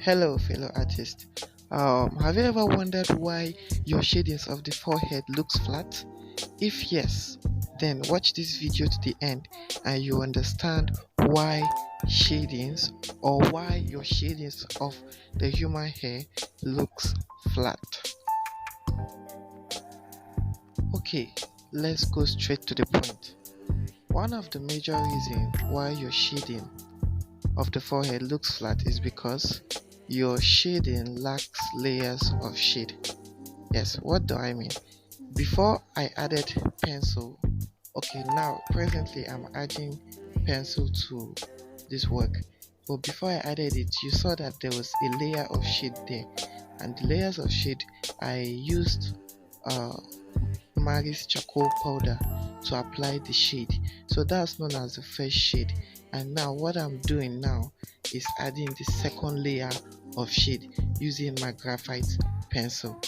Hello, fellow artist. Have you ever wondered why your shadings of the forehead looks flat? If yes, then watch this video to the end and you understand why shadings or why your shadings of the human hair looks flat. Okay, let's go straight to the point. One of the major reasons why your shading of the forehead looks flat is because your shading lacks layers of shade. Yes, what do I mean? Before I added pencil, okay, now presently I'm adding pencil to this work. But before I added it, you saw that there was a layer of shade there, and the layers of shade I used uh, Maris charcoal powder to apply the shade. So that's known as the first shade. And now what I'm doing now is adding the second layer of shade using my graphite pencil.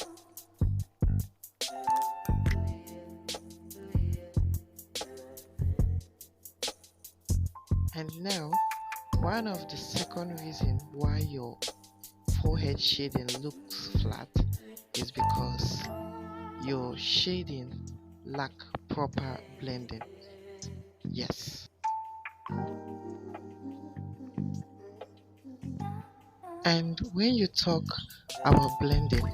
And now one of the second reason why your forehead shading looks flat is because your shading lack proper blending. Yes. And when you talk about blending,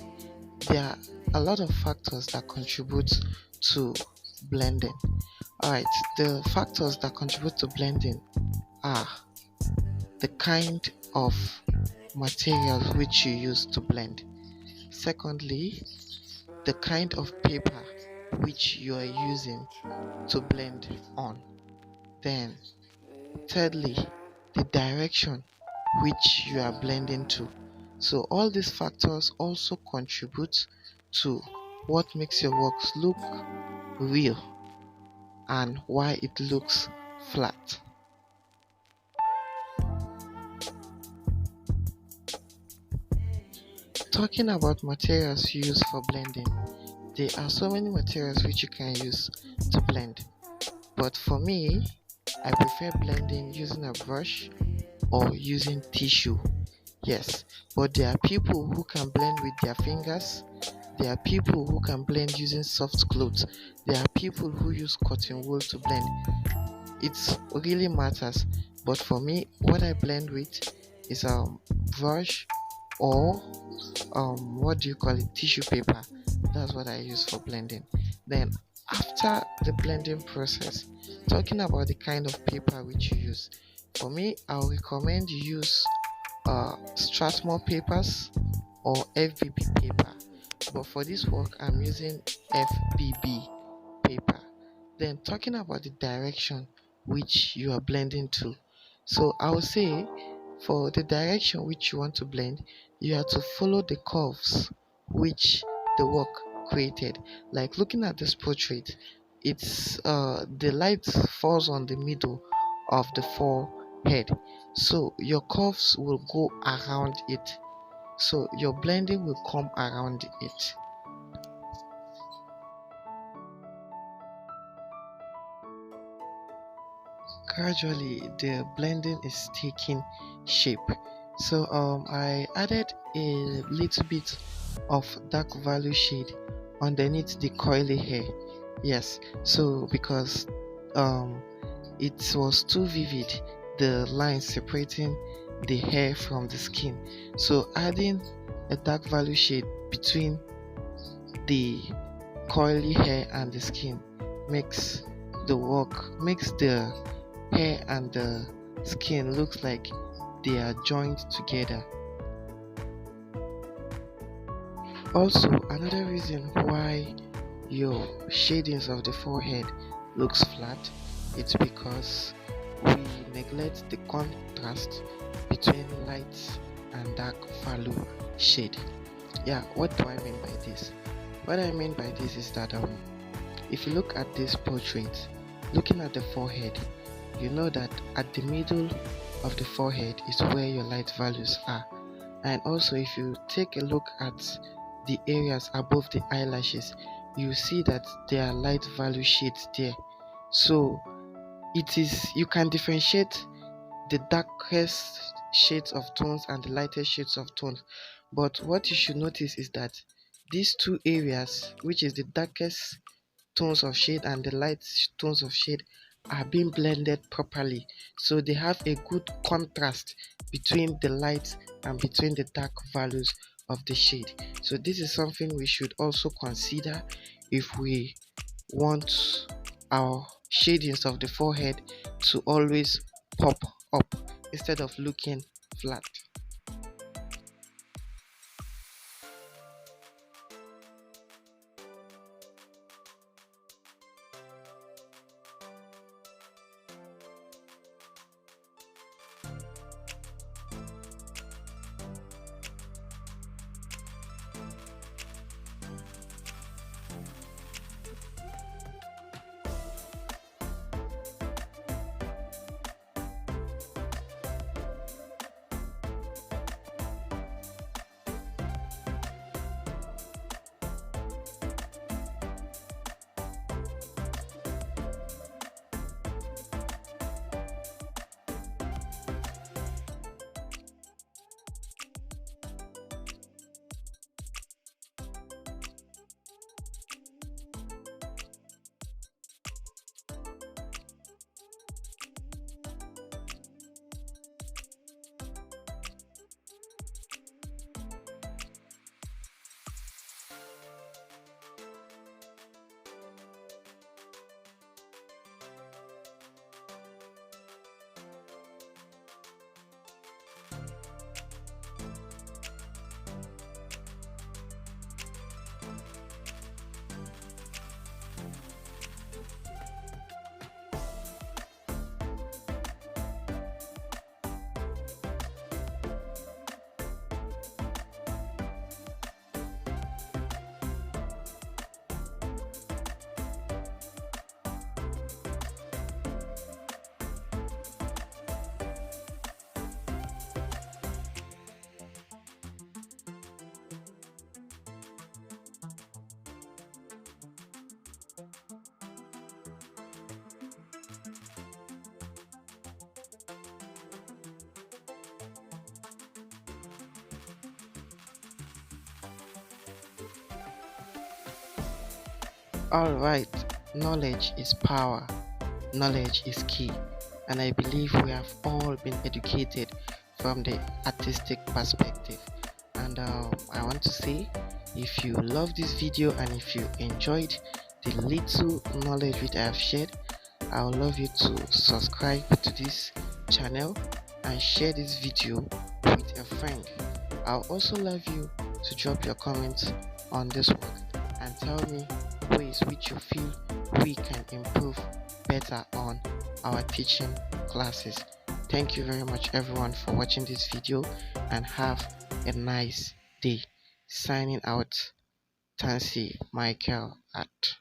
there are a lot of factors that contribute to blending. Alright, the factors that contribute to blending are the kind of materials which you use to blend. Secondly, the kind of paper which you are using to blend on. Then, thirdly, the direction which you are blending to. So all these factors also contribute to what makes your works look real and why it looks flat. Talking about materials used for blending, there are so many materials which you can use to blend, but for me, I prefer blending using a brush or using tissue. Yes, but there are people who can blend with their fingers. There are people who can blend using soft clothes. There are people who use cotton wool to blend. It really matters. But for me, what I blend with is brush or what do you call it, tissue paper. That's what I use for blending. Then after the blending process, talking about the kind of paper which you use, for me I'll recommend you use Strathmore papers or FBB paper, but for this work I'm using FBB paper. Then talking about the direction which you are blending to, so I will say for the direction which you want to blend, you have to follow the curves which the work created. Like looking at this portrait, it's the light falls on the middle of the forehead, so your curves will go around it, so your blending will come around it. Gradually the blending is taking shape. So I added a little bit of dark value shade underneath the curly hair. Yes, so because um it was too vivid, the line separating the hair from the skin, so adding a dark value shade between the curly hair and the skin makes the hair and the skin looks like they are joined together. Also, another reason why your shadings of the forehead looks flat, it's because we neglect the contrast between light and dark value shade. Yeah, what do I mean by this? What I mean by this is that if you look at this portrait, looking at the forehead, you know that at the middle of the forehead is where your light values are. And also if you take a look at the areas above the eyelashes, you see that there are light value shades there. So it is, you can differentiate the darkest shades of tones and the lightest shades of tones. But what you should notice is that these two areas, which is the darkest tones of shade and the light tones of shade, are being blended properly, so they have a good contrast between the light and between the dark values of the shade. So this is something we should also consider if we want our shadings of the forehead to always pop up instead of looking flat. Alright, knowledge is power, knowledge is key, and I believe we have all been educated from the artistic perspective. And I want to say, if you love this video and if you enjoyed the little knowledge which I have shared, I would love you to subscribe to this channel and share this video with a friend. I'll also love you to drop your comments on this work and tell me ways which you feel we can improve better on our teaching classes. Thank you very much everyone for watching this video, and have a nice day. Signing out, Tansy Michael Art.